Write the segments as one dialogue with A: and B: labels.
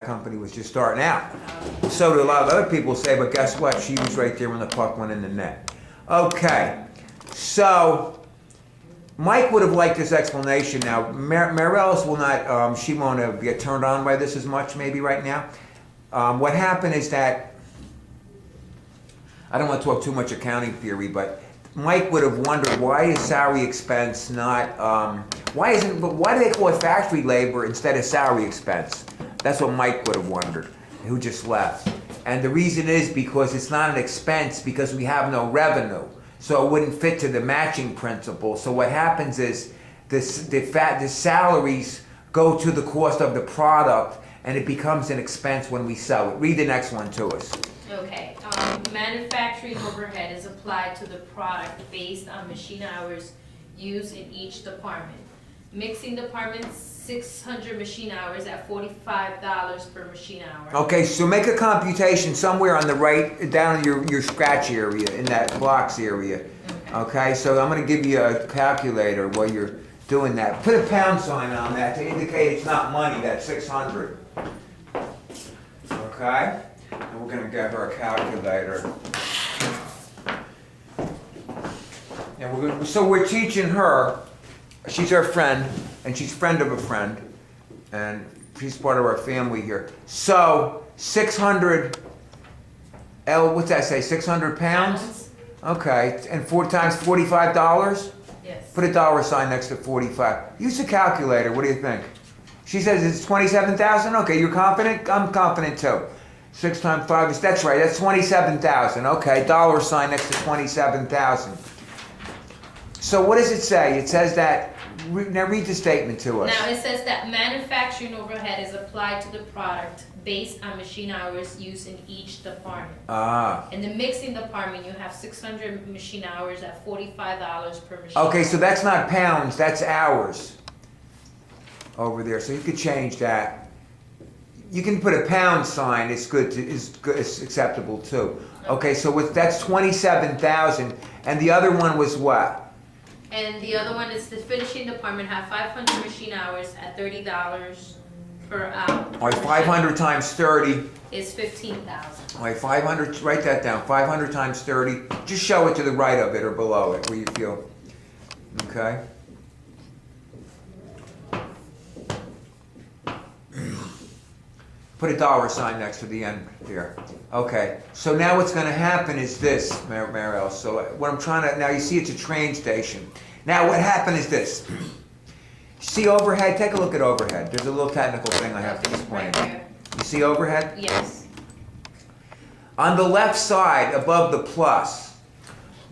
A: company was just starting out. So do a lot of other people say, but guess what? She was right there when the puck went in the net. Okay, so Mike would have liked this explanation. Now, Mariellis will not, she won't get turned on by this as much maybe right now. What happened is that, I don't want to talk too much accounting theory, but Mike would have wondered why is salary expense not, why do they call it factory labor instead of salary expense? That's what Mike would have wondered, who just left. And the reason is because it's not an expense because we have no revenue. So it wouldn't fit to the matching principle. So what happens is the salaries go to the cost of the product and it becomes an expense when we sell it. Read the next one to us.
B: Okay, manufacturing overhead is applied to the product based on machine hours used in each department. Mixing department, 600 machine hours at $45 per machine hour.
A: Okay, so make a computation somewhere on the right, down in your scratch area, in that blocks area. Okay, so I'm going to give you a calculator while you're doing that. Put a pound sign on that to indicate it's not money, that's 600. Okay? And we're going to get her a calculator. And so we're teaching her, she's our friend, and she's friend of a friend, and she's part of our family here. So 600, what's that say, 600 pounds? Okay, and 4 times $45?
B: Yes.
A: Put a dollar sign next to 45. Use a calculator, what do you think? She says it's 27,000? Okay, you're confident? I'm confident too. 6 times 5 that's right, that's 27,000. Okay, dollar sign next to 27,000. So what does it say? It says that, now read the statement to us.
B: Now it says that manufacturing overhead is applied to the product based on machine hours used in each department. In the mixing department, you have 600 machine hours at $45 per machine.
A: Okay, so that's not pounds, that's hours over there. So you could change that. You can put a pound sign. It's good. It's acceptable too. Okay, so that's 27,000, and the other one was what?
B: And the other one is the finishing department have 500 machine hours at $30 per hour.
A: All right, 500 times 30.
B: Is 15,000.
A: All right, 500. Write that down. 500 times 30. Just show it to the right of it or below it, where you feel. Okay. Put a dollar sign next to the end here. Okay, so now what's going to happen is this, Mariel. So what I'm trying to, now you see it's a train station. Now what happened is this. See overhead? Take a look at overhead. There's a little technical thing I have to explain.
B: Right there.
A: You see overhead?
B: Yes.
A: On the left side, above the plus,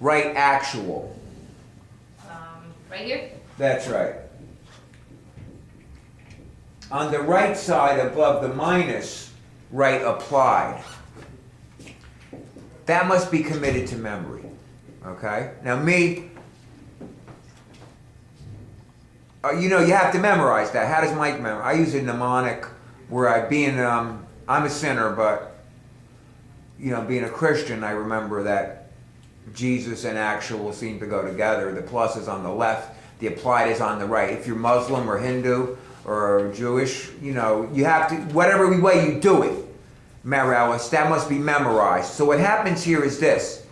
A: write actual.
B: Right here?
A: That's right. On the right side, above the minus, write applied. That must be committed to memory. Okay? Now me, you know, you have to memorize that. How does Mike memorize? I use a mnemonic where I'm a sinner, but, you know, being a Christian, I remember that Jesus and actual seem to go together. The plus is on the left, the applied is on the right. If you're Muslim or Hindu or Jewish, you know, you have to, whatever way you do it, Mariellis, that must be memorized. So what happens here is this.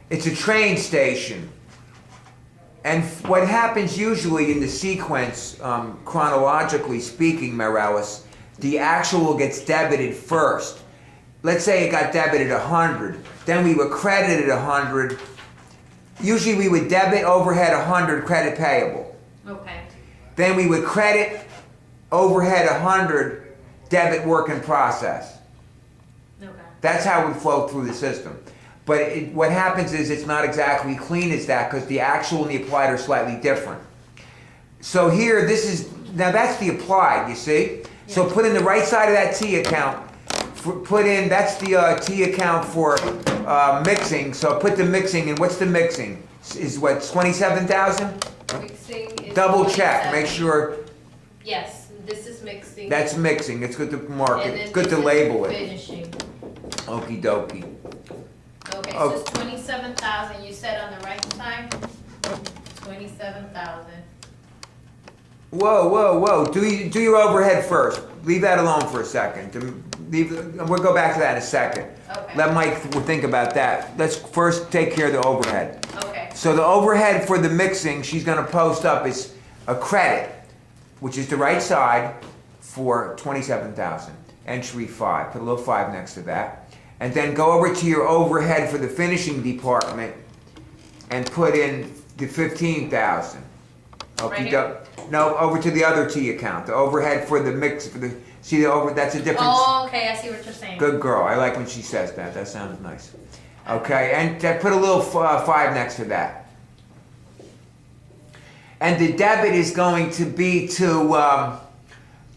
A: It's a train station. And what happens usually in the sequence, chronologically speaking, Mariellis, the actual gets debited first. Let's say it got debited 100. Then we would credit it 100. Usually we would debit overhead 100, credit payable.
B: Okay.
A: Then we would credit overhead 100, debit work in process.
B: Okay.
A: That's how it would flow through the system. But what happens is it's not exactly clean as that because the actual and the applied are slightly different. So here, now that's the applied, you see? Yeah. So put in the right side of that T account, that's the T account for mixing. So put the mixing in. What's the mixing? Is what, 27,000?
B: Mixing is
A: Double check,
B: 27.
A: make sure.
B: Yes, this is mixing.
A: That's mixing. It's good to mark it.
B: And
A: It's good to label it.
B: Finishing.
A: Okie dokie.
B: Okay,
A: Oh.
B: so it's 27,000. You said on the right side, 27,000.
A: Whoa, whoa, whoa. Do your overhead first. Leave that alone for a second. We'll go back to that in a second.
B: Okay.
A: Let Mike think about that. Let's first take care of the overhead.
B: Okay.
A: So the overhead for the mixing, she's gonna post up is a credit, which is the right side for 27,000. Entry 5. Put a little 5 next to that. And then go over to your overhead for the finishing department and put in the 15,000.
B: Right here?
A: No, over to the other T account. The overhead for the mix for the that's a different.
B: Oh, okay, I see what you're saying.
A: Good girl. I like when she says that. That sounds nice. Okay, and put a little 5 next to that. And the debit is going to be to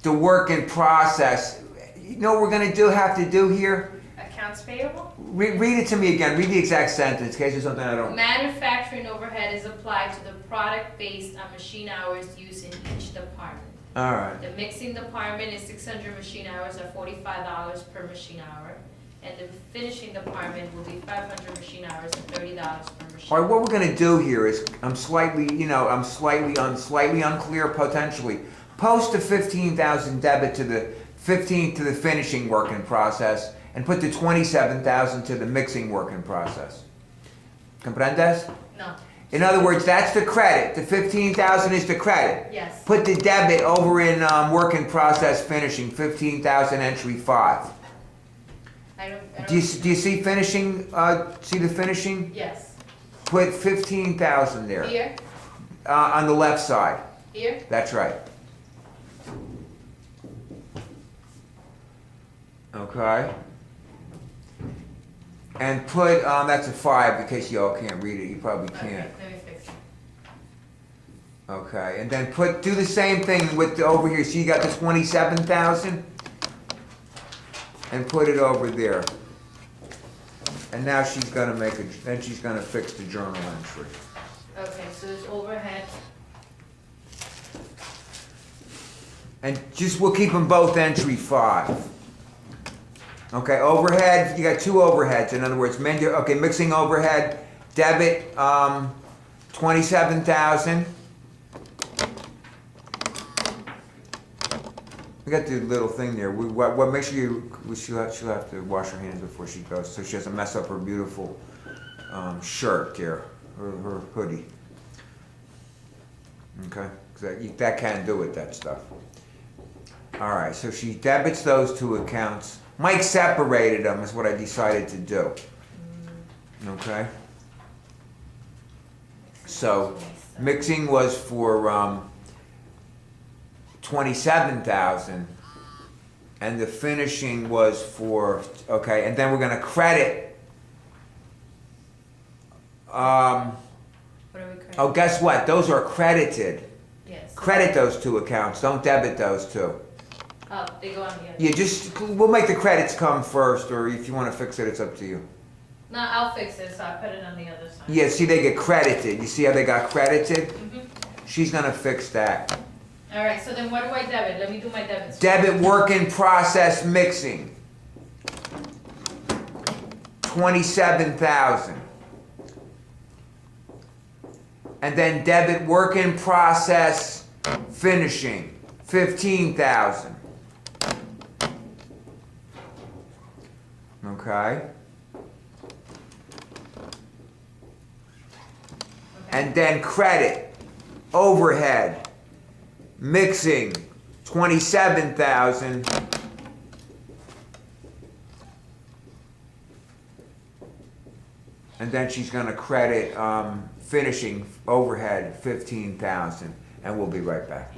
A: the work in process. You know what we're going to have to do here?
B: Accounts payable?
A: Read it to me again. Read the exact sentence in case there's something I don't.
B: Manufacturing overhead is applied to the product based on machine hours used in each department.
A: All right.
B: The mixing department is 600 machine hours at $45 per machine hour. And the finishing department will be 500 machine hours at $30 per machine
A: All
B: hour.
A: right. What we're going to do here is I'm slightly unclear potentially. Post the 15,000 debit to the 15 to the finishing work in process, and put the 27,000 to the mixing work in process. Comprendes?
B: No.
A: In other words, that's the credit. The 15,000 is the credit.
B: Yes.
A: Put the debit over in work in process finishing, 15,000 entry 5.
B: I don't.
A: Do you see finishing? See the finishing?
B: Yes.
A: Put 15,000 there.
B: Here?
A: On the left side.
B: Here?
A: That's right. Okay. And put, that's a 5 in case y'all can't read it. You probably
B: Okay,
A: can't.
B: let me fix it.
A: Okay, and then do the same thing with the over here. So you got the 27,000? And put it over there. And now she's gonna then she's gonna fix the journal entry.
B: Okay, so it's overhead.
A: And we'll keep them both entry 5. Okay, overhead, you got 2 overheads. In other words, mixing overhead, debit, 27,000. We got the little thing there. Make sure she'll have to wash her hands before she goes, so she doesn't mess up her beautiful shirt there, her hoodie. Okay, 'cause that can do it, that stuff. All right, so she debits those 2 accounts. Mike separated them, is what I decided to do. Okay? So, mixing was for 27,000, and the finishing was for, okay, and then we're gonna credit,
B: What are we crediting?
A: oh, guess what? Those are credited.
B: Yes.
A: Credit those 2 accounts, don't debit those 2.
B: Oh, they go on the other.
A: Yeah, we'll make the credits come first, or if you wanna fix it, it's up to you.
B: No, I'll fix it, so I put it on the other side.
A: Yeah, see, they get credited. You see how they got credited?
B: Mm-hmm.
A: She's gonna fix that.
B: All right, so then what do I debit? Let me do my debits.
A: Debit work in process mixing. 27,000. And then debit work in process finishing. 15,000. Okay. And then credit, overhead, mixing, 27,000. And then she's gonna credit finishing overhead 15,000, and we'll be right back.